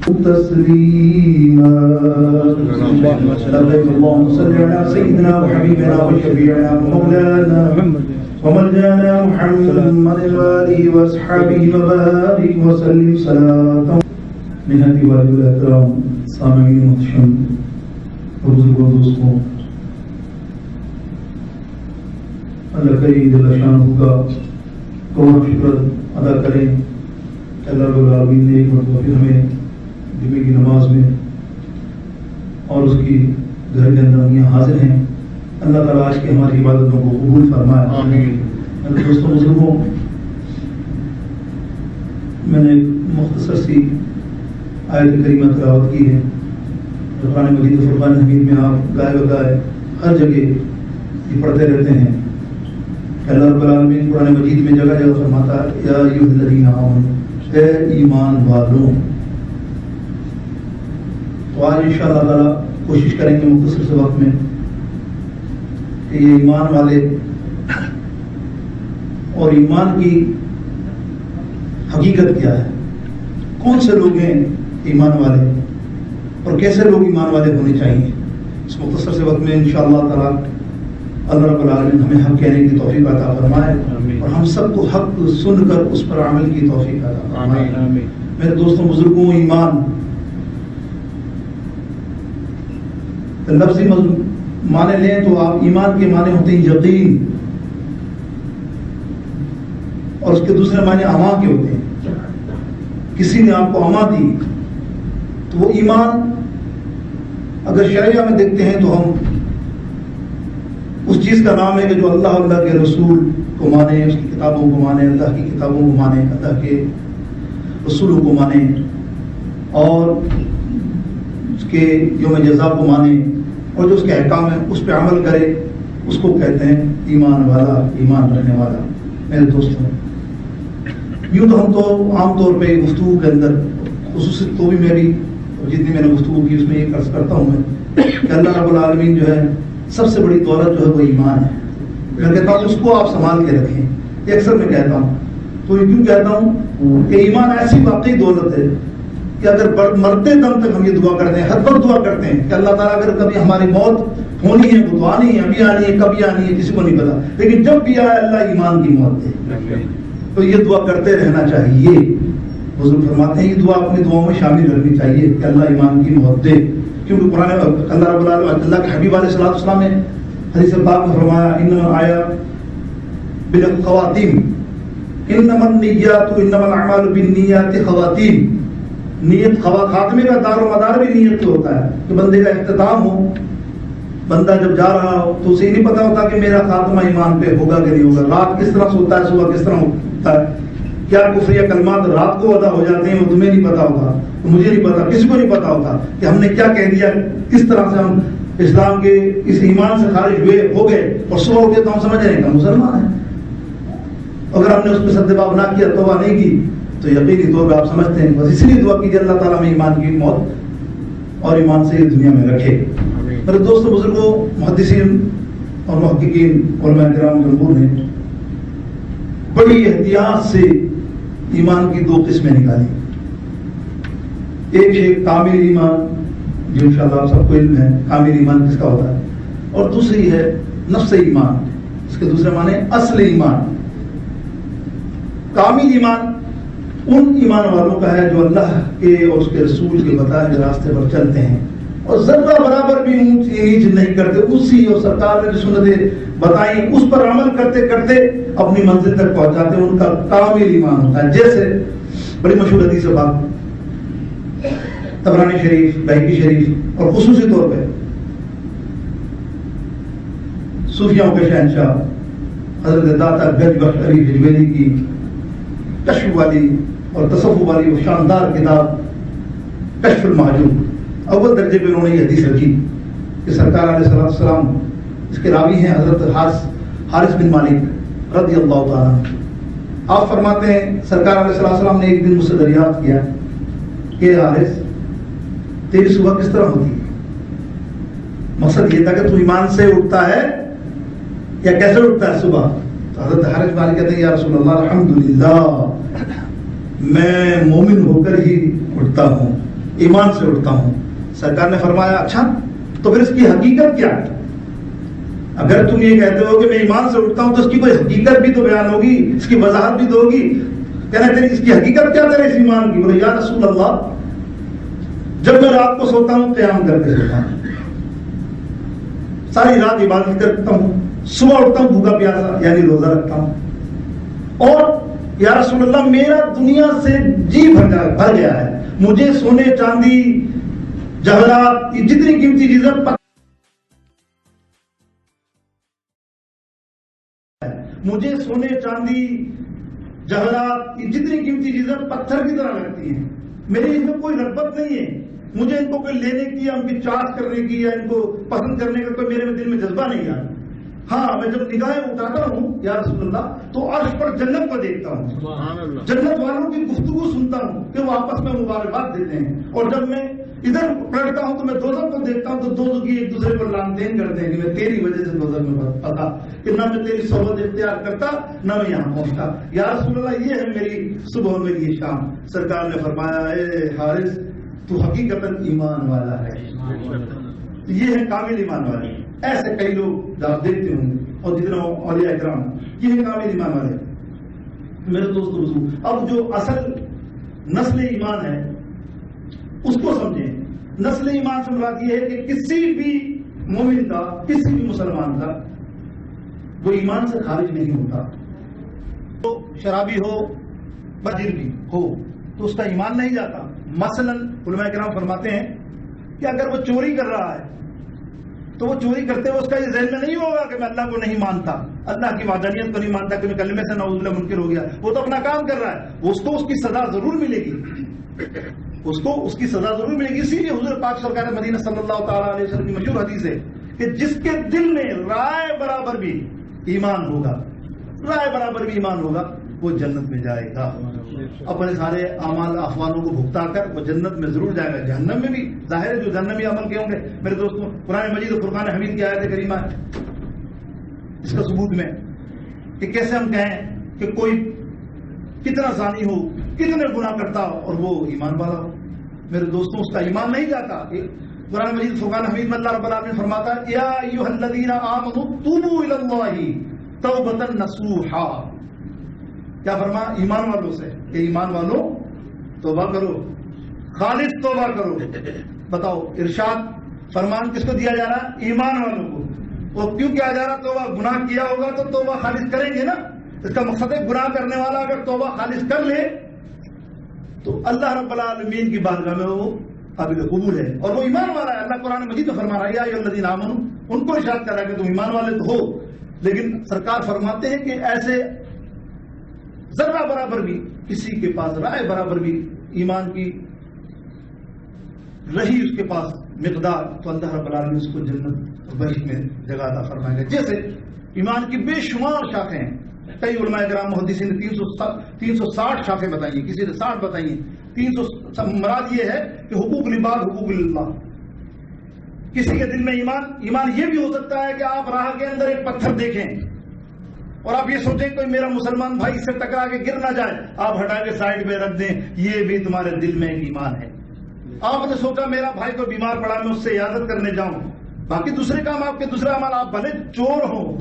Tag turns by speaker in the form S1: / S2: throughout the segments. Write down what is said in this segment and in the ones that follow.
S1: تسليما اللهم صل على سيدنا وحبيبنا وشفيعنا ومولانا وملجانا محمد وآله وأصحابه وبارك وسلم صلاة من هدي والد الأكرام سامعين محتشم بزرگوں دوستوں اللہ کریم جل شانہ کا کروڑ شکر ادا کریں کہ اللہ رب العالمین نے ایک مرتبہ پھر ہمیں جمعے کی نماز میں اور اس کی گھر کے اندر یہاں حاضر ہیں. اللہ تعالیٰ آج کی ہماری عبادتوں کو قبول فرمائے. آمین. دوستوں بزرگوں، میں نے ایک مختصر سی آیت کریمہ تلاوت کی ہے. قرآن مجید فرقان حمید میں آپ گائے بگائے ہر جگہ یہ پڑھتے رہتے ہیں کہ اللہ رب العالمین قرآن مجید میں جگہ جگہ فرماتا ہے یا ایھا الذین آمنوا، اے ایمان والوں. تو آج انشاءاللہ تعالیٰ کوشش کریں گے مختصر سے وقت میں کہ یہ ایمان والے اور ایمان کی حقیقت کیا ہے، کون سے لوگ ہیں ایمان والے اور کیسے لوگ ایمان والے ہونے چاہیے. اس مختصر سے وقت میں انشاءاللہ تعالیٰ اللہ رب العالمین ہمیں حق کہنے کی توفیق عطا فرمائے اور ہم سب کو حق سن کر اس پر عمل کی توفیق عطا فرمائے. میرے دوستوں بزرگوں، ایمان لفظی معنی لیں تو آپ ایمان کے معنی ہوتے ہیں یقین، اور اس کے دوسرے معنی اما کے ہوتے ہیں. کسی نے آپ کو اما دی تو وہ ایمان اگر شریعہ میں دیکھتے ہیں تو ہم اس چیز کا نام ہے کہ جو اللہ اللہ کے رسول کو مانے، اس کی کتابوں کو مانے، اللہ کی کتابوں کو مانے، اللہ کے رسولوں کو مانے اور اس کے یوم جزا کو مانے اور جو اس کے احکام ہیں اس پہ عمل کرے، اس کو کہتے ہیں ایمان والا، ایمان رکھنے والا. میرے دوستوں، یوں تو ہم تو عام طور پہ گفتگو کے اندر خصوصی تو بھی میں بھی جتنی میں نے گفتگو کی اس میں یہ عرض کرتا ہوں میں کہ اللہ رب العالمین جو ہے سب سے بڑی دولت جو ہے وہ ایمان ہے. میں کہتا ہوں اس کو آپ سنبھال کے رکھیں. یہ اکثر میں کہتا ہوں، تو یہ کیوں کہتا ہوں کہ ایمان ایسی واقعی دولت ہے کہ اگر مرتے دم تک ہم یہ دعا کرتے ہیں، ہر وقت دعا کرتے ہیں کہ اللہ تعالیٰ اگر کبھی ہماری موت ہونی ہے وہ تو آنی ہے، ابھی آنی ہے، کبھی آنی ہے کسی کو نہیں پتا، لیکن جب بھی آئے اللہ ایمان کی موت دے. تو یہ دعا کرتے رہنا چاہیے. حضور فرماتے ہیں یہ دعا اپنی دعاؤں میں شامل رکھنی چاہیے کہ اللہ ایمان کی موت دے، کیونکہ قرآن اللہ رب العالمین اللہ کے حبیب علیہ السلام نے حدیث پاک میں فرمایا انما آیا بالخواتیم، انما النیات انما الاعمال بالنیات خواتیم. نیت خاتمے کا دار و مدار بھی نیت پہ ہوتا ہے کہ بندے کا اختتام ہو. بندہ جب جا رہا ہو تو اسے نہیں پتا ہوتا کہ میرا خاتمہ ایمان پہ ہوگا کہ نہیں ہوگا، رات کس طرح سوتا ہے، صبح کس طرح ہوتا ہے، کیا کفر یا کلمات رات کو ادا ہو جاتے ہیں وہ تمہیں نہیں پتا ہوتا، مجھے نہیں پتا، کسی کو نہیں پتا ہوتا کہ ہم نے کیا کہہ دیا، کس طرح سے ہم اسلام کے اس ایمان سے خارج ہوئے ہو گئے اور صبح اٹھے تو ہم سمجھ رہے ہیں کہ مسلمان ہیں. اگر ہم نے اس پہ سدباب نہ کیا، توبہ نہیں کی، تو یقینی طور پہ آپ سمجھتے ہیں. بس اسی لیے دعا کیجیے اللہ تعالیٰ میں ایمان کی موت اور ایمان سے یہ دنیا میں رکھے. میرے دوستوں بزرگوں، محدثین اور محققین علماء کرام جمہور نے بڑی احتیاط سے ایمان کی دو قسمیں نکالی. ایک ہے کامل ایمان، جو انشاءاللہ آپ سب کو علم ہے کامل ایمان کس کا ہوتا ہے، اور دوسری ہے نفس ایمان، اس کے دوسرے معنی اصل ایمان. کامل ایمان ان ایمان والوں کا ہے جو اللہ کے اور اس کے رسول کے بتائے ہوئے راستے پر چلتے ہیں اور ذرہ برابر بھی اونچ نیچ نہیں کرتے، اسی اور سرکار نے جو سنتیں بتائیں اس پر عمل کرتے کرتے اپنی منزل تک پہنچاتے ہیں. ان کا کامل ایمان ہوتا ہے. جیسے بڑی مشہور حدیث ہے، بات طبرانی شریف، بہقی شریف اور خصوصی طور پہ صوفیاؤں کے شہنشاہ حضرت داتا گنج بخش علی حجویری کی کشف والی اور تصوف والی وہ شاندار کتاب کشف المحجوب، اول درجے پہ انہوں نے یہ حدیث رکھی کہ سرکار علیہ السلام، اس کے راوی ہیں حضرت حارث بن مالک رضی اللہ تعالیٰ. آپ فرماتے ہیں سرکار علیہ السلام نے ایک دن مجھ سے دریافت کیا کہ حارث تیری صبح کس طرح ہوتی ہے؟ مقصد یہ تھا کہ تو ایمان سے اٹھتا ہے یا کیسے اٹھتا ہے صبح؟ تو حضرت حارث مالک کہتے ہیں یا رسول اللہ الحمدللہ میں مومن ہو کر ہی اٹھتا ہوں. ایمان سے اٹھتا ہوں. سرکار نے فرمایا اچھا تو پھر اس کی حقیقت کیا ہے؟ اگر تم یہ کہتے ہو کہ میں ایمان سے اٹھتا ہوں تو اس کی کوئی حقیقت بھی تو بیان ہوگی, اس کی وضاحت بھی تو ہوگی. کہنا تیری اس کی حقیقت کیا ہے اس ایمان کی؟ بولے یا رسول اللہ, جب میں رات کو سوتا ہوں قیام کر کے سوتا ہوں, ساری رات عبادت کرتا ہوں, صبح اٹھتا ہوں بھوکا پیاسا یعنی روزہ رکھتا ہوں, اور یا رسول اللہ میرا دنیا سے جی بھر گیا ہے, مجھے سونے چاندی جواہرات جتنی قیمتی چیزیں مجھے سونے چاندی جواہرات جتنی قیمتی چیزیں پتھر کی طرح لگتی ہیں, میری ان میں کوئی رغبت نہیں ہے, مجھے ان کو کوئی لینے کی یا ان کی چاٹ کرنے کی یا ان کو پسند کرنے کا کوئی میرے دل میں جذبہ نہیں آیا. ہاں میں جب نگاہیں اٹھاتا ہوں یا رسول اللہ تو عرش پر جنت کو دیکھتا ہوں, جنت والوں کی گفتگو سنتا ہوں کہ وہ آپس میں مبارکباد دیتے ہیں, اور جب میں ادھر پلٹتا ہوں تو میں دوزخ کو دیکھتا ہوں تو دوزخی ایک دوسرے کو لان دین کرتے ہیں کہ میں تیری وجہ سے دوزخ میں پتا کہ نہ میں تیری صحبت اختیار کرتا نہ میں یہاں پہنچتا. یا رسول اللہ یہ ہے میری صبح اور میری یہ شام. سرکار نے فرمایا اے حارث تو حقیقتاً ایمان والا ہے, یہ ہے کامل ایمان والے. ایسے کئی لوگ آپ دیکھتے ہوں گے اور جتنا اولیاء اکرام یہ ہے کامل ایمان والے. میرے دوستو بزرگ, اب جو اصل نسل ایمان ہے اس کو سمجھیں. نسل ایمان سے مراد یہ ہے کہ کسی بھی مومن کا, کسی بھی مسلمان کا وہ ایمان سے خارج نہیں ہوتا. تو شرابی ہو بجر بھی ہو تو اس کا ایمان نہیں جاتا. مثلا علماء کرام فرماتے ہیں کہ اگر وہ چوری کر رہا ہے تو وہ چوری کرتے ہوئے اس کا یہ ذہن میں نہیں ہوگا کہ میں اللہ کو نہیں مانتا, اللہ کی وحدانیت کو نہیں مانتا, کہ میں کلمے سے نعوذ باللہ منکر ہو گیا. وہ تو اپنا کام کر رہا ہے, اس کو اس کی سزا ضرور ملے گی, اس کو اس کی سزا ضرور ملے گی. اسی لیے حضور پاک سرکار مدینہ صلی اللہ تعالیٰ علیہ وسلم کی مشہور حدیث ہے کہ جس کے دل میں رائے برابر بھی ایمان ہوگا, رائے برابر بھی ایمان ہوگا, وہ جنت میں جائے گا. اپنے سارے اعمال افعالوں کو بھگتا کر وہ جنت میں ضرور جائے گا. جہنم میں بھی ظاہر ہے جو جہنمی عمل کے ہوں گے. میرے دوستوں, قرآن مجید اور فرقان حمید کی آیت کریمہ اس کا ثبوت میں کہ کیسے ہم کہیں کہ کوئی کتنا زانی ہو, کتنے گناہ کرتا ہو اور وہ ایمان والا ہو. میرے دوستوں اس کا ایمان نہیں جاتا. قرآن مجید فرقان حمید میں اللہ رب العالمین فرماتا ہے یا ایھا الذین آمنوا توبوا الی اللہ توبۃ نصوحا. کیا فرما؟ ایمان والوں سے کہ ایمان والوں توبہ کرو, خالص توبہ کرو. بتاؤ ارشاد فرمان کس کو دیا جا رہا ہے؟ ایمان والوں کو. اور کیوں کیا جا رہا؟ توبہ گناہ کیا ہوگا تو توبہ خالص کریں گے نا. اس کا مقصد ہے گناہ کرنے والا اگر توبہ خالص کر لے تو اللہ رب العالمین کی بارگاہ میں وہ قابل قبول ہے اور وہ ایمان والا ہے. اللہ قرآن مجید میں فرما رہا ہے یا ایھا الذین آمنوا, ان کو ارشاد کر رہا ہے کہ تم ایمان والے تو ہو, لیکن سرکار فرماتے ہیں کہ ایسے ذرہ برابر بھی کسی کے پاس رائے برابر بھی ایمان کی رہی اس کے پاس مقدار تو اللہ رب العالمین اس کو جنت بہشت میں جگہ عطا فرمائیں گے. جیسے ایمان کی بے شمار شاخیں ہیں. کئی علماء کرام محدثین نے 360 شاخیں بتائی ہیں, کسی نے 60 بتائی ہیں. 300 مراد یہ ہے کہ حقوق العباد حقوق اللہ. کسی کے دل میں ایمان یہ بھی ہو سکتا ہے کہ آپ راہ کے اندر ایک پتھر دیکھیں اور آپ یہ سوچیں کوئی میرا مسلمان بھائی اس سے ٹکرا کے گر نہ جائے, آپ ہٹا کے سائڈ پہ رکھ دیں, یہ بھی تمہارے دل میں ایک ایمان ہے. آپ نے سوچا میرا بھائی کو بیمار پڑا میں اس سے عیادت کرنے جاؤں, باقی دوسرے کام آپ کے دوسرے عمل, آپ بھلے چور ہوں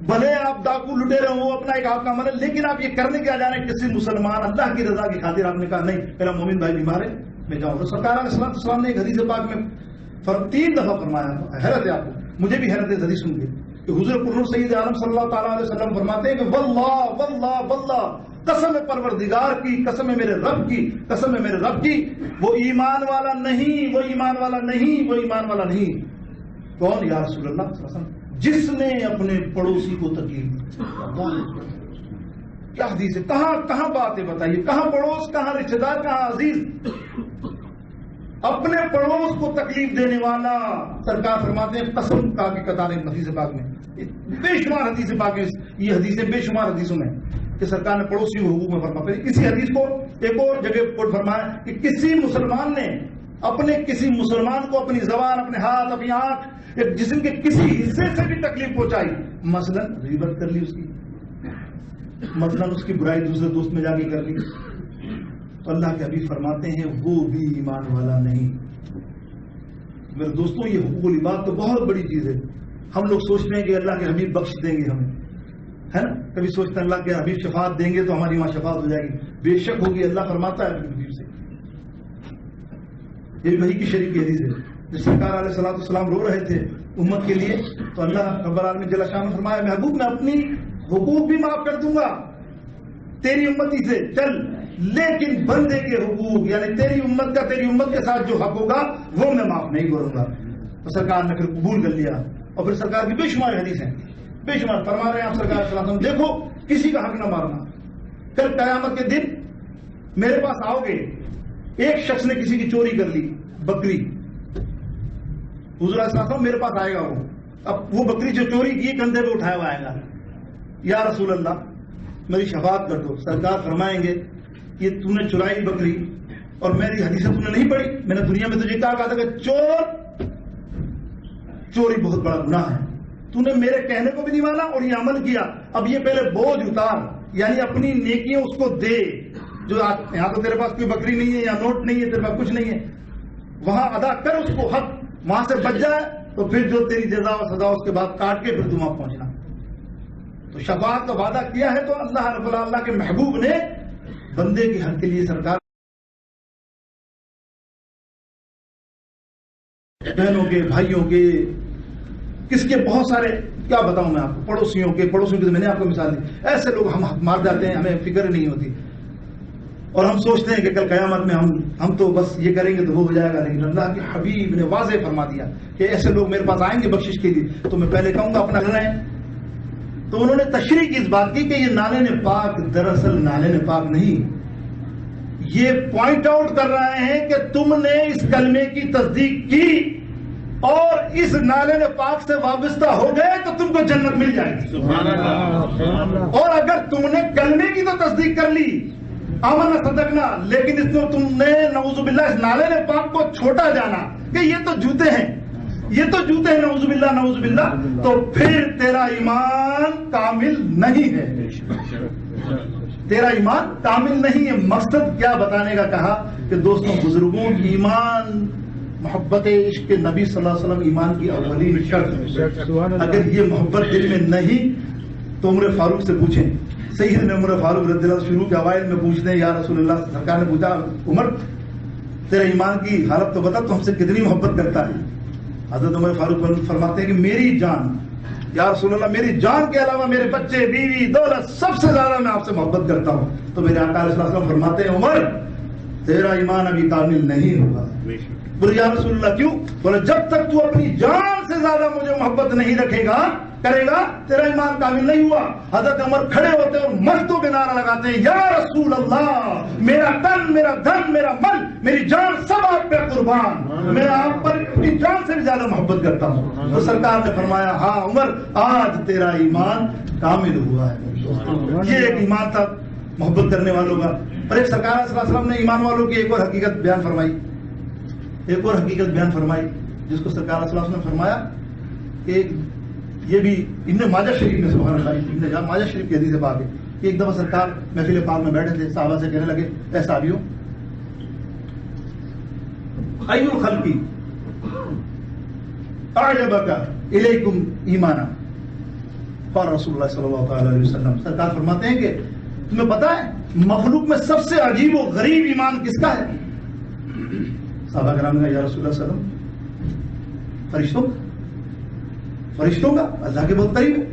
S1: بھلے آپ ڈاکو لٹے رہے ہو, اپنا ایک آپ کا عمل ہے, لیکن آپ یہ کرنے کیا جانے کسی مسلمان اللہ کی رضا کی خاطر آپ نے کہا نہیں میرا مومن بھائی بیمار ہے میں جاؤں. تو سرکار علیہ السلام نے ایک حدیث پاک میں 3 دفعہ فرمایا. حیرت ہے آپ کو, مجھے بھی حیرت ہے حدیث سن کے کہ حضور پرور سید عالم صلی اللہ تعالیٰ علیہ وسلم فرماتے ہیں کہ واللہ واللہ واللہ, قسم ہے پروردگار کی, قسم ہے میرے رب کی, قسم ہے میرے رب کی, وہ ایمان والا نہیں, وہ ایمان والا نہیں, وہ ایمان والا نہیں. کون؟ یا رسول اللہ صلی اللہ علیہ وسلم, جس نے اپنے پڑوسی کو تکلیف دی. کیا حدیث ہے, کہاں باتیں بتائیے, کہاں پڑوس, کہاں رشتے دار, کہاں عزیز. اپنے پڑوس کو تکلیف دینے والا. سرکار فرماتے ہیں قسم کا کہ قطار حدیث پاک میں بے شمار حدیث پاک میں یہ حدیثیں بے شمار حدیثوں میں کہ سرکار نے پڑوسی کو حقوق میں فرمایا. کسی حدیث کو ایک اور جگہ پر فرمایا کہ کسی مسلمان نے اپنے کسی مسلمان کو اپنی زبان, اپنے ہاتھ, اپنی آنکھ, ایک جسم کے کسی حصے سے بھی تکلیف پہنچائی, مثلا غیبت کر لی اس کی, مثلا اس کی برائی دوسرے دوست میں جا کے کر لی, تو اللہ کے حبیب فرماتے ہیں وہ بھی ایمان والا نہیں۔ میرے دوستوں یہ حقوق العباد تو بہت بڑی چیز ہے۔ ہم لوگ سوچتے ہیں کہ اللہ کے حبیب بخش دیں گے ہمیں، ہے نا، کبھی سوچتے ہیں اللہ کے حبیب شفاعت دیں گے تو ہماری وہاں شفاعت ہو جائے گی، بے شک ہوگی۔ اللہ فرماتا ہے اپنے حبیب سے، یہ وحی کی شریف کی حدیث ہے، جب سرکار علیہ الصلوۃ والسلام رو رہے تھے امت کے لیے تو اللہ رب العالمین جل شانہ نے فرمایا محبوب میں اپنی حقوق بھی معاف کر دوں گا تیری امتی سے، چل، لیکن بندے کے حقوق یعنی تیری امت کا تیری امت کے ساتھ جو حق ہوگا وہ میں معاف نہیں کروں گا۔ تو سرکار نے پھر قبول کر لیا، اور پھر سرکار کی بے شمار حدیث ہیں، بے شمار فرما رہے ہیں آپ سرکار صلی اللہ علیہ وسلم، دیکھو کسی کا حق نہ مارنا، کل قیامت کے دن میرے پاس آؤ گے، ایک شخص نے کسی کی چوری کر لی بکری، حضور صلی اللہ علیہ وسلم میرے پاس آئے گا، وہ اب وہ بکری جو چوری کی کندھے پہ اٹھایا ہوا آئے گا، یا رسول اللہ میری شفاعت کر دو۔ سرکار فرمائیں گے یہ تو نے چرائی بکری اور میری حدیث تو نے نہیں پڑھی، میں نے دنیا میں تجھے کہا تھا کہ چوری بہت بڑا گناہ ہے، تو نے میرے کہنے کو بھی نہیں مانا اور یہ عمل کیا، اب یہ پہلے بوجھ اتار، یعنی اپنی نیکیاں اس کو دے، جو یہاں تو تیرے پاس کوئی بکری نہیں ہے یا نوٹ نہیں ہے، تیرے پاس کچھ نہیں ہے، وہاں ادا کر اس کو حق، وہاں سے بچ جائے تو پھر جو تیری جزا و سزا اس کے بعد کاٹ کے پھر تم وہاں پہنچنا۔ تو شفاعت کا وعدہ کیا ہے تو اللہ رب اللہ کے محبوب نے بندے کے حق کے لیے سرکار بہنوں کے، بھائیوں کے، کس کے بہت سارے، کیا بتاؤں میں آپ کو، پڑوسیوں کے تو میں نے آپ کو مثال دی، ایسے لوگ ہم حق مار جاتے ہیں، ہمیں فکر نہیں ہوتی اور ہم سوچتے ہیں کہ کل قیامت میں ہم تو بس یہ کریں گے تو وہ ہو جائے گا، لیکن اللہ کے حبیب نے واضح فرما دیا کہ ایسے لوگ میرے پاس آئیں گے بخشش کے لیے تو میں پہلے کہوں گا اپنا کرنا ہے۔ تو انہوں نے تشریح کی اس بات کی کہ یہ نالے پاک دراصل نالے پاک نہیں، یہ پوائنٹ آؤٹ کر رہے ہیں کہ تم نے اس کلمے کی تصدیق کی اور اس نالے پاک سے وابستہ ہو گئے تو تم کو جنت مل جائے گی، سبحان اللہ۔ اور اگر تم نے کلمے کی تو تصدیق کر لی، آمنا صدقنا، لیکن اس میں تم نے نعوذ باللہ اس نالے پاک کو چھوٹا جانا کہ یہ تو جوتے ہیں، یہ تو جوتے ہیں، نعوذ باللہ نعوذ باللہ، تو پھر تیرا ایمان کامل نہیں ہے، تیرا ایمان کامل نہیں ہے۔ مقصد کیا بتانے کا کہا کہ دوستوں بزرگوں کی ایمان، محبت عشق نبی صلی اللہ علیہ وسلم ایمان کی اولین شرط ہے۔ اگر یہ محبت دل میں نہیں تو عمر فاروق سے پوچھیں، سیدنا عمر فاروق رضی اللہ عنہ شروع کے اوائل میں پوچھتے ہیں یا رسول اللہ، سرکار نے پوچھا عمر تیرا ایمان کی حالت تو بتا، تو ہم سے کتنی محبت کرتا ہے؟ حضرت عمر فاروق فرماتے ہیں کہ میری جان، یا رسول اللہ میری جان کے علاوہ میرے بچے، بیوی، دولت، سب سے زیادہ میں آپ سے محبت کرتا ہوں۔ تو میرے آقا علیہ السلام فرماتے ہیں عمر تیرا ایمان ابھی کامل نہیں ہوگا۔ بولے یا رسول اللہ کیوں؟ بولے جب تک تو اپنی جان سے زیادہ مجھے محبت نہیں کرے گا تیرا ایمان کامل نہیں ہوا۔ حضرت عمر کھڑے ہوتے اور مردوں کے نعرہ لگاتے ہیں یا رسول اللہ میرا تن، میرا دھن، میرا من، میری جان سب آپ پہ قربان، میں آپ پر اپنی جان سے بھی زیادہ محبت کرتا ہوں۔ تو سرکار نے فرمایا ہاں عمر آج تیرا ایمان کامل ہوا ہے۔ یہ ایک ایمان تھا محبت کرنے والوں کا۔ اور ایک سرکار صلی اللہ علیہ وسلم نے ایمان والوں کی ایک اور حقیقت بیان فرمائی، ایک اور حقیقت بیان فرمائی جس کو سرکار صلی اللہ علیہ وسلم نے فرمایا کہ یہ بھی ابن ماجہ شریف میں، سبحان اللہ، ابن ماجہ شریف کی حدیث پاک ہے کہ ایک دفعہ سرکار محفل پاک میں بیٹھے تھے، صحابہ سے کہنے لگے اے صحابیوں ای الخلق اعجبک الیکم ایمانا، قال رسول اللہ صلی اللہ علیہ وسلم، سرکار فرماتے ہیں کہ تمہیں پتا ہے مخلوق میں سب سے عجیب و غریب ایمان کس کا ہے؟ صحابہ کرام نے کہا یا رسول اللہ صلی اللہ علیہ وسلم فرشتوں کا؟ فرشتوں کا؟ اللہ کے بہت قریب ہے۔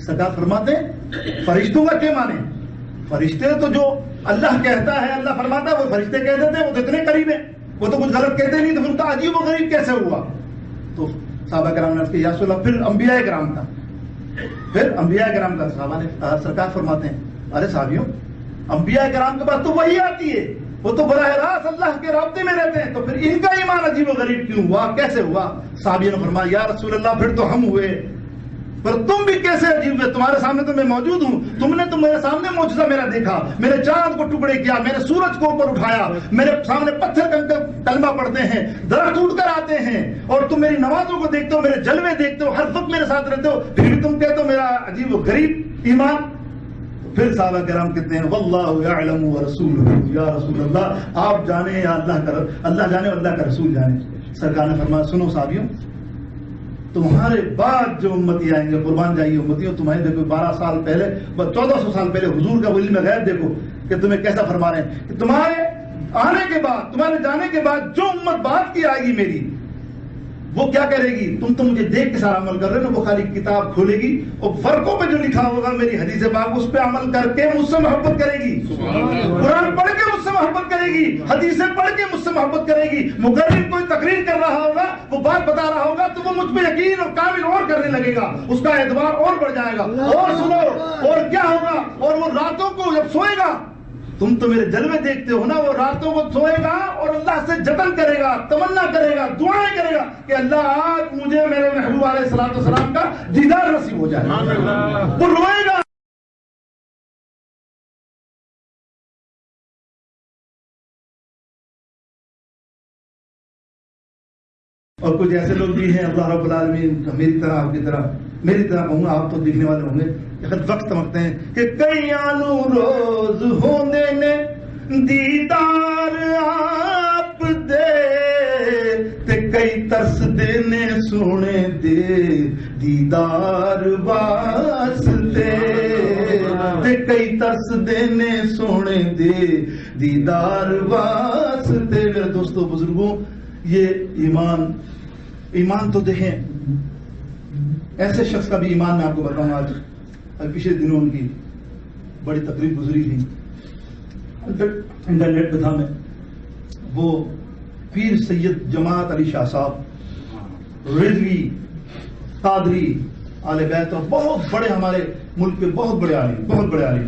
S1: سرکار فرماتے ہیں فرشتوں کا کیا مانے؟ فرشتے تو جو اللہ کہتا ہے، اللہ فرماتا ہے وہ فرشتے کہہ دیتے ہیں، وہ تو اتنے قریب ہیں، وہ تو کچھ غلط کہتے نہیں، تو پھر تو عجیب و غریب کیسے ہوا؟ تو صحابہ کرام نے عرض کیا یا رسول اللہ پھر انبیاء کرام کا، پھر انبیاء کرام کا؟ صحابہ نے، سرکار فرماتے ہیں ارے صحابیوں انبیاء کرام کے پاس تو وہی آتی ہے، وہ تو براہ راست اللہ کے رابطے میں رہتے ہیں، تو پھر ان کا ایمان عجیب و غریب کیوں ہوا، کیسے ہوا؟ صحابیوں نے فرمایا یا رسول اللہ پھر تو ہم ہوئے، پر تم بھی کیسے عجیب ہوئے؟ تمہارے سامنے تو میں موجود ہوں، تم نے تو میرے سامنے معجزہ میرا دیکھا، میں نے چاند کو ٹکڑے کیا، میں نے سورج کو اوپر اٹھایا، میرے سامنے پتھر کلمہ پڑھتے ہیں، درخت اٹھ کر آتے ہیں، اور تم میری نمازوں کو دیکھتے ہو، میرے جلوے دیکھتے ہو، ہر وقت میرے ساتھ رہتے ہو، پھر بھی تم کہتے ہو میرا عجیب و غریب ایمان۔ پھر صحابہ کرام کہتے ہیں واللہ یعلم ورسولہ، یا رسول اللہ آپ جانے یا اللہ جانے اور اللہ کا رسول جانے۔ سرکار نے فرمایا سنو صحابیوں، تمہارے بعد جو امتی آئیں گے، قربان جائیے امتیوں، تمہیں دیکھو 12 سال پہلے 1400 سال پہلے حضور کا علم غیب دیکھو کہ تمہیں کیسا فرما رہے ہیں کہ تمہارے آنے کے بعد، تمہارے جانے کے بعد جو امت بعد کی آئے گی میری، وہ کیا کرے گی؟ تم تو مجھے دیکھ کے سارا عمل کر رہے ہو، وہ خالی کتاب کھولے گی اور فرقوں پہ جو لکھا ہوگا میری حدیث پاک اس پہ عمل کر کے مجھ سے محبت کرے گی، قرآن پڑھ کے مجھ سے محبت کرے گی، حدیثیں پڑھ کے مجھ سے محبت کرے گی، مقرر کوئی تقریر کر رہا ہوگا، وہ بات بتا رہا ہوگا تو وہ مجھ پہ یقین اور کامل اور کرنے لگے گا، اس کا اعتبار اور بڑھ جائے گا۔ اور سنو، اور کیا ہوگا؟ اور وہ راتوں کو جب سوئے گا، تم تو میرے جلوے دیکھتے ہو نا، وہ راتوں کو سوئے گا اور اللہ سے جتن کرے گا، تمنا کرے گا، دعائیں کرے گا کہ اللہ آج مجھے میرے محبوب علیہ الصلوۃ والسلام کا دیدار نصیب ہو جائے۔ وہ روئے گا۔ اور کچھ ایسے لوگ بھی ہیں اللہ رب العالمین میری طرح، آپ کی طرح، میری طرح کہوں گا، آپ تو دیکھنے والے ہوں گے، وقت سمجھتے ہیں کہ کئی آنو روز ہونے نے دیدار آپ دے تے کئی ترس دینے سونے دے دیدار واسطے، تے کئی ترس دینے سونے دے دیدار واسطے۔ میرے دوستو بزرگوں، یہ ایمان تو دیکھیں، ایسے شخص کا بھی ایمان میں آپ کو بتاؤں۔ آج پچھلے دنوں ان کی بڑی تقریب گزری تھی، انٹرنیٹ پہ تھا میں، وہ پیر سید جماعت علی شاہ صاحب رضوی قادری آل بیت اور بہت بڑے ہمارے ملک کے بہت بڑے عالم،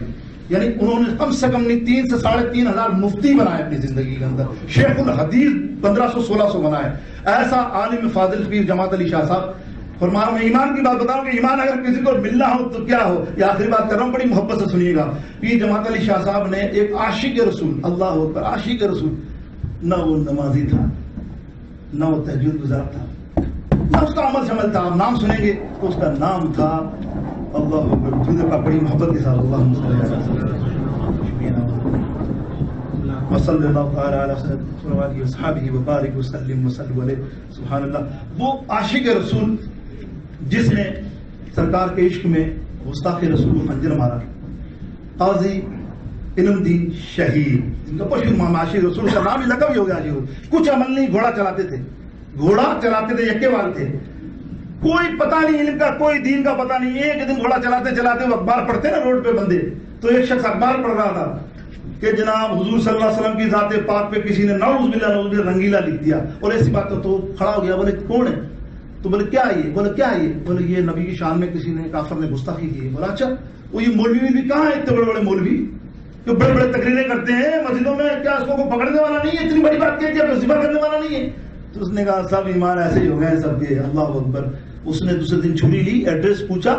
S1: یعنی انہوں نے کم سے کم 3 سے 3.5 ہزار مفتی بنائے اپنی زندگی کے اندر، شیخ الحدیث 1500-1600 بنائے، ایسا عالم فاضل پیر جماعت علی شاہ صاحب۔ فرمایا میں ایمان کی بات بتاؤں کہ ایمان اگر کسی کو ملنا ہو تو کیا ہو، یہ آخری بات کر رہا ہوں، بڑی محبت سے سنیے گا۔ پیر جماعت علی شاہ صاحب نے ایک عاشق رسول، اللہ اکبر، عاشق رسول، نہ وہ نمازی تھا، نہ وہ تہجد گزار تھا، نہ اس کا عمل شمل تھا، آپ نام سنیں گے تو اس کا نام تھا اللہ اکبر، کا بڑی محبت کے ساتھ اللہ وصلی اللہ تعالی علیہ وصحبہ وبارک وسلم وسلم علیہ، سبحان اللہ۔ وہ عاشق رسول جس نے سرکار کے عشق میں گستاخ رسول کو خنجر مارا، قاضی علم الدین شہید، جن کا پشت عاشق رسول کا نام ہی لقب ہی ہو گیا جی۔ کچھ عمل نہیں، گھوڑا چلاتے تھے، یکے وار تھے، کوئی پتہ نہیں علم کا، کوئی دین کا پتہ نہیں۔ ایک دن گھوڑا چلاتے وہ اخبار پڑھتے نا روڈ پہ بندے، تو ایک شخص اخبار پڑھ رہا تھا کہ جناب حضور صلی اللہ علیہ وسلم کی ذات پاک پہ کسی نے نعوذ باللہ رنگیلا لکھ دیا، اور ایسی بات تو کھڑا ہو گیا، بولے کون ہے؟ تو بولے کیا یہ؟ بولے یہ نبی کی شان میں کسی نے کافر نے گستاخی کی ہے۔ بولا اچھا، وہ یہ مولوی بھی کہاں ہے؟ اتنے بڑے مولوی جو بڑے بڑے تقریریں کرتے ہیں مسجدوں میں، کیا اس کو پکڑنے والا نہیں ہے؟ اتنی بڑی بات کیا ذبح کرنے والا نہیں ہے؟ تو اس نے کہا سب ایمان ایسے ہی ہو گئے سب کے، اللہ اکبر۔ اس نے دوسرے دن چھری لی، ایڈریس پوچھا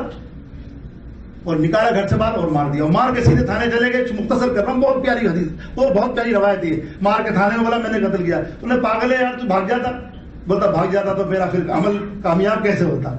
S1: اور نکالا گھر سے باہر اور مار دیا، اور مار کے سیدھے تھانے چلے گئے۔ مختصر کر رہا ہوں، بہت پیاری حدیث، وہ بہت پیاری روایت ہے۔ مار کے تھانے میں بولا میں نے قتل کیا، تو نے پاگل ہے یار، تو بھاگ جاتا۔ بولتا بھاگ جاتا تو میرا پھر عمل کامیاب کیسے ہوتا ہے؟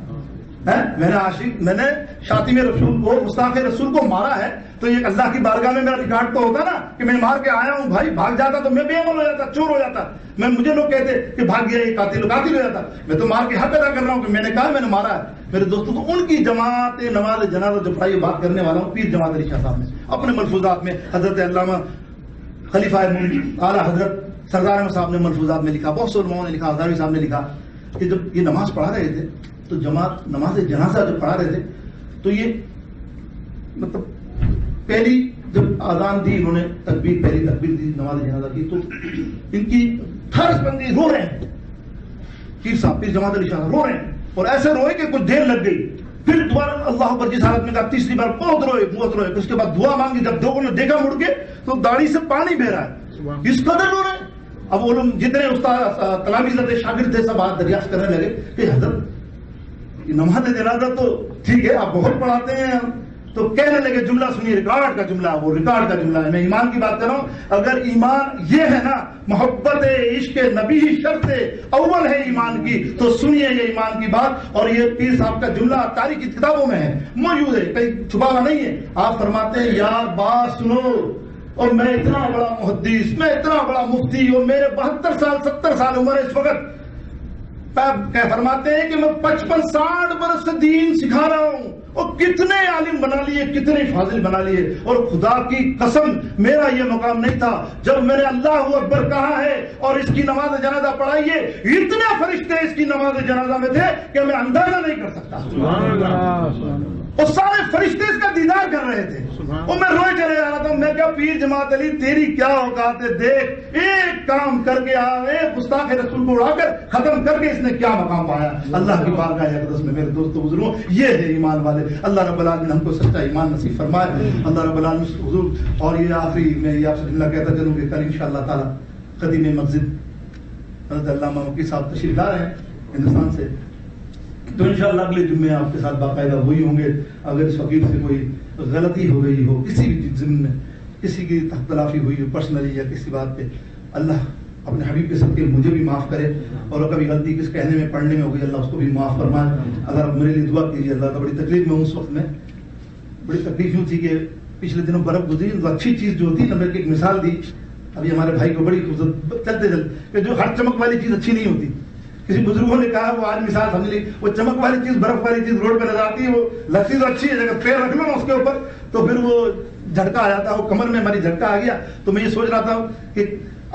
S1: میں نے شاطم رسول کو، گستاخ رسول کو مارا ہے، تو یہ اللہ کی بارگاہ میں میرا ریکارڈ تو ہوتا نا کہ میں مار کے آیا ہوں بھائی۔ بھاگ جاتا تو میں بے عمل ہو جاتا، چور ہو جاتا، مجھے لوگ کہتے کہ بھاگ گیا یہ قاتل ہو جاتا۔ میں تو مار کے حق ادا کر رہا ہوں کہ میں نے کہا میں نے مارا ہے۔ میرے دوستوں، تو ان کی جماعت نماز جنازہ جو پڑھائی بات کرنے والا ہوں، پیر جماعت علی شاہ صاحب نے اپنے ملفوظات میں، حضرت علامہ خلیفہ اعلیٰ حضرت سردار احمد صاحب نے ملفوظات میں لکھا، بہت سے علماء نے لکھا، ہزاروی صاحب نے لکھا کہ جب یہ نماز پڑھا رہے تھے تو جماعت نماز جنازہ جب پڑھا رہے تھے تو یہ مطلب پہلی جب آذان دی، انہوں نے پہلی تکبیر دی نماز جنازہ کی، تو ان کی ہر بندی رو رہے ہیں، پیر صاحب پیر جماعت علی شاہ رو رہے ہیں، اور ایسے روئے کہ کچھ دیر لگ گئی۔ پھر دوبارہ اللہ اکبر جس حالت میں کہا، تیسری بار بہت روئے، اس کے بعد دعا مانگی۔ جب لوگوں نے دیکھا مڑ کے تو داڑھی سے پانی بہ رہا ہے، اس قدر رو رہے ہیں۔ اب وہ لوگ جتنے استاد تلامیذ تھے، شاگرد تھے، سب بات دریافت کرنے لگے کہ حضرت نماز جنازہ تو ٹھیک ہے آپ بہت پڑھاتے ہیں، تو کہنے لگے جملہ سنیے، ریکارڈ کا جملہ، وہ ریکارڈ کا جملہ ہے، میں ایمان کی بات کر رہا ہوں۔ اگر ایمان یہ ہے نا، محبت عشق نبی ہی شرط اول ہے ایمان کی، تو سنیے یہ ایمان کی بات۔ اور یہ پیر صاحب کا جملہ تاریخ کی کتابوں میں ہے، موجود ہے، کہیں چھپا ہوا نہیں ہے۔ آپ فرماتے ہیں یار بات سنو، اور میں اتنا بڑا محدث، میں اتنا بڑا مفتی، اور میرے 72 سال 70 سال عمر ہے اس وقت، فرماتے ہیں کہ میں 55-60 برس سے دین سکھا رہا ہوں، اور کتنے عالم بنا لیے، کتنے فاضل بنا لیے، اور خدا کی قسم میرا یہ مقام نہیں تھا۔ جب میں نے اللہ اکبر کہا ہے اور اس کی نماز جنازہ پڑھائی ہے، اتنے فرشتے اس کی نماز جنازہ میں تھے کہ میں اندازہ نہیں کر سکتا۔ اور سارے فرشتے اس کا دیدار کر رہے تھے، اور میں روئے چلے جا رہا تھا۔ میں کہا پیر جماعت علی تیری کیا اوقات ہے، دیکھ ایک کام کر کے ایک گستاخ رسول کو اڑا کر ختم کر کے اس نے کیا مقام پایا اللہ کی بارگاہ اقدس میں۔ میرے دوستو بزرگوں، یہ ہے ایمان والے۔ اللہ رب العالمین ہم کو سچا ایمان نصیب فرمائے، اللہ رب العالمین حضور۔ اور یہ آخری میں یہ آپ سے جملہ کہتا چلوں کہ کل انشاءاللہ تعالی قدیم مسجد حضرت علامہ مکی صاحب تشریف لا رہے ہیں ہندوستان سے، تو انشاءاللہ اگلے جمعے آپ کے ساتھ باقاعدہ وہی ہوں گے۔ اگر اس فقیر سے کوئی غلطی ہو گئی ہو کسی بھی ضمن میں، کسی کی تلافی ہوئی ہو پرسنلی یا کسی بات پہ، اللہ اپنے حبیب کے صدقے مجھے بھی معاف کرے، اور کبھی غلطی کس کہنے میں پڑھنے میں ہو گئی اللہ اس کو بھی معاف فرمائے۔ اگر آپ میرے لیے دعا کیجیے، اللہ تو بڑی تکلیف میں ہوں اس وقت میں، بڑی تکلیف یوں تھی کہ پچھلے دنوں برف گزری، تو اچھی چیز جو ہوتی ہے نا، میں ایک مثال دی ابھی ہمارے بھائی کو بڑی خوبصورت چلتے کہ جو ہر چمک والی چیز اچھی نہیں ہوتی۔ کسی بزرگوں نے کہا، وہ آج مثال سمجھ لی، وہ چمک والی چیز برف والی چیز روڈ پہ نظر آتی ہے، وہ لگتی تو اچھی ہے، اگر پیر رکھ لو نا اس کے اوپر تو پھر وہ جھٹکا آ جاتا ہے، وہ کمر میں ہماری جھٹکا آ گیا۔ تو میں یہ سوچ رہا تھا کہ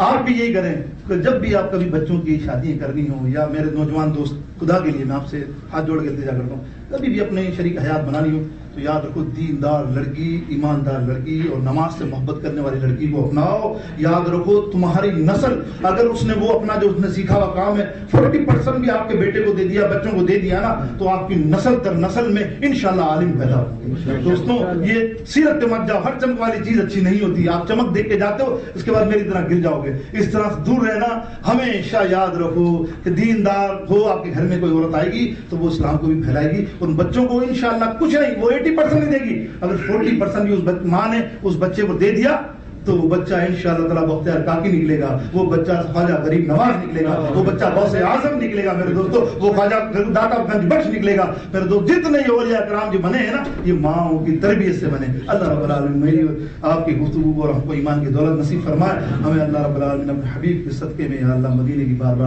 S1: آپ بھی یہی کریں کہ جب بھی آپ کبھی بچوں کی شادیاں کرنی ہو، یا میرے نوجوان دوست، خدا کے لیے میں آپ سے ہاتھ جوڑ کے التجا کرتا ہوں، کبھی بھی اپنے شریک حیات بنانی ہو تو یاد رکھو دیندار لڑکی، ایماندار لڑکی اور نماز سے محبت کرنے والی لڑکی کو اپناؤ۔ یاد رکھو تمہاری نسل، اگر اس نے وہ اپنا جو اس نے سیکھا ہوا کام ہے 40% بھی آپ کے بیٹے کو دے دیا، بچوں کو دے دیا نا، تو آپ کی نسل در نسل میں انشاءاللہ عالم پیدا ہوں۔ دوستوں یہ سیرت مت جاؤ، ہر چمک والی چیز اچھی نہیں ہوتی، آپ چمک دیکھ کے جاتے ہو اس کے بعد میری طرح گر جاؤ گے۔ اس طرح سے دور رہنا، ہمیشہ یاد رکھو کہ دیندار ہو، آپ کے گھر میں کوئی عورت آئے گی تو وہ اسلام کو بھی پھیلائے گی، ان بچوں کو انشاءاللہ کچھ نہیں، وہ 80% نہیں دے گی، اگر 40% بھی اس ماں نے اس بچے کو دے دیا تو وہ بچہ انشاءاللہ تعالیٰ بختیار کاکی نکلے گا، وہ بچہ خواجہ غریب نواز نکلے گا، وہ بچہ غوث اعظم نکلے گا میرے دوستو، وہ خواجہ داتا گنج بخش نکلے گا میرے دوست۔ جتنے یہ اولیاء کرام جو بنے ہیں نا، یہ ماؤں کی تربیت سے بنے۔ اللہ رب العالمین میری آپ کی گفتگو اور ہم کو ایمان کی دولت نصیب فرمائے، ہمیں اللہ رب العالمین اپنے حبیب کے صدقے میں یا اللہ مدینے کی بار بار